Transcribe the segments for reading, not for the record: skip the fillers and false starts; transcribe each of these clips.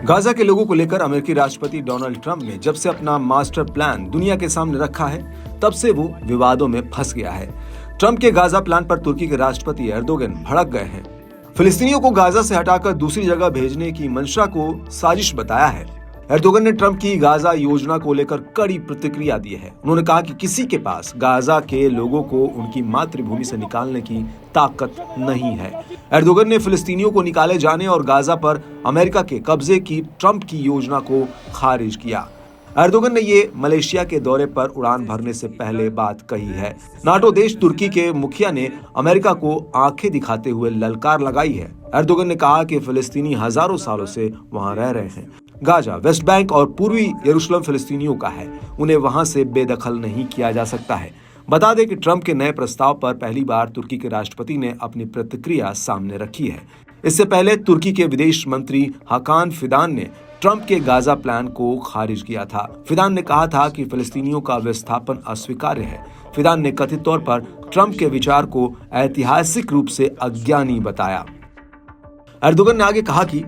Gaza के लोगों को लेकर अमेरिकी राष्ट्रपति डोनाल्ड ट्रंप ने जब से अपना मास्टर प्लान दुनिया के सामने रखा है, तब से वो विवादों में फंस गया है। ट्रंप के गाजा प्लान पर तुर्की के राष्ट्रपति एर्दोगन भड़क गए हैं। फिलिस्तीनियों को गाजा से हटाकर दूसरी जगह भेजने की मंशा को साजिश बताया है। एर्दोगन ने ट्रंप की गाजा योजना को लेकर कड़ी प्रतिक्रिया दी है। उन्होंने कहा कि किसी के पास गाजा के लोगों को उनकी मातृभूमि से निकालने की ताकत नहीं है। एर्दोगन ने फिलिस्तीनियों को निकाले जाने और गाजा पर अमेरिका के कब्जे की ट्रंप की योजना को खारिज किया। एर्दोगन ने ये मलेशिया के दौरे पर उड़ान भरने से पहले बात कही है। नाटो देश तुर्की के मुखिया ने अमेरिका को आंखें दिखाते हुए ललकार लगाई है। एर्दोगन ने कहा कि फिलिस्तीनी हजारों सालों से वहां रह रहे हैं। गाजा, वेस्ट बैंक और पूर्वी यरूशलेम फिलिस्तीनियों का है, उन्हें वहां से बेदखल नहीं किया जा सकता है। बता दें कि ट्रंप के नए प्रस्ताव पर पहली बार तुर्की के राष्ट्रपति ने अपनी प्रतिक्रिया सामने रखी है। इससे पहले तुर्की के विदेश मंत्री हाकान फिदान ने ट्रंप के गाजा प्लान को खारिज किया था। फिदान ने कहा था कि फिलिस्तीनियों का विस्थापन अस्वीकार्य है। फिदान ने कथित तौर पर ट्रंप के विचार को ऐतिहासिक रूप से अज्ञानी बताया। एर्दोगन ने आगे कहा कि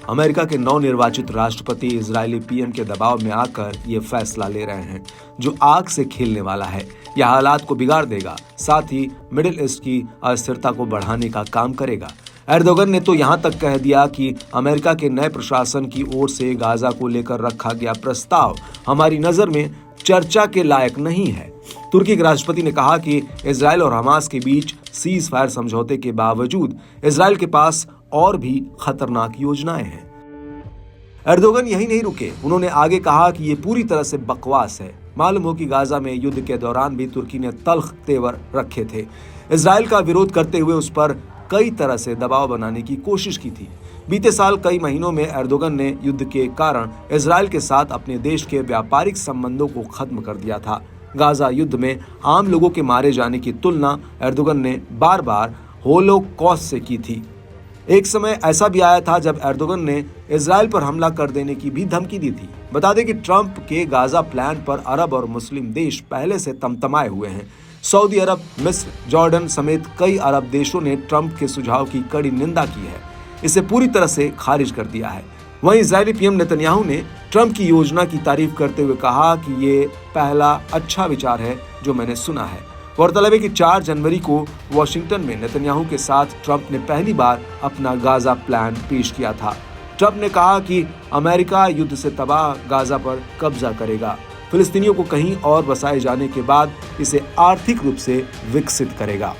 अमेरिका के नवनिर्वाचित राष्ट्रपति इजरायली पीएम के दबाव में आकर ये फैसला ले रहे हैं, जो आग से खेलने वाला है। यह हालात को बिगाड़ देगा, साथ ही मिडिल ईस्ट की अस्थिरता को बढ़ाने का काम करेगा। एर्दोगन ने तो यहां तक कह दिया कि अमेरिका के नए प्रशासन की ओर से गाजा को लेकर रखा गया प्रस्ताव हमारी नजर में चर्चा के लायक नहीं है। तुर्की के राष्ट्रपति ने कहा कि इजरायल और हमास के बीच सीज फायर समझौते के बावजूद इजरायल के पास और भी खतरनाक योजनाएं हैं। एर्दोगन यही नहीं रुके, उन्होंने आगे कहा कि ये पूरी तरह से बकवास है। मालूम हो कि गाजा में युद्ध के दौरान भी तुर्की ने तल्ख तेवर रखे थे। इजरायल का विरोध करते हुए उस पर कई तरह से दबाव बनाने की कोशिश की थी। बीते साल कई महीनों में एर्दोगन ने युद्ध के कारण इजरायल के साथ अपने देश के व्यापारिक संबंधों को खत्म कर दिया था। गाजा युद्ध में आम लोगों के मारे जाने की तुलना एर्दोगन ने बार बार होलोकॉस्ट से की थी। एक समय ऐसा भी आया था जब एर्दोगन ने इजरायल पर हमला कर देने की भी धमकी दी थी। बता दें कि ट्रंप के गाजा प्लान पर अरब और मुस्लिम देश पहले से तमतमाए हुए हैं। सऊदी अरब, मिस्र, जॉर्डन समेत कई अरब देशों ने ट्रंप के सुझाव की कड़ी निंदा की है, इसे पूरी तरह से खारिज कर दिया है। वहीं इजरायली पीएम नेतन्याहू ने ट्रंप की योजना की तारीफ करते हुए कहा कि ये पहला अच्छा विचार है जो मैंने सुना है। गौरतलब है कि 4 जनवरी को वॉशिंगटन में नेतन्याहू के साथ ट्रंप ने पहली बार अपना गाजा प्लान पेश किया था। ट्रंप ने कहा कि अमेरिका युद्ध से तबाह गाजा पर कब्जा करेगा, फिलिस्तीनियों को कहीं और बसाए जाने के बाद इसे आर्थिक रूप से विकसित करेगा।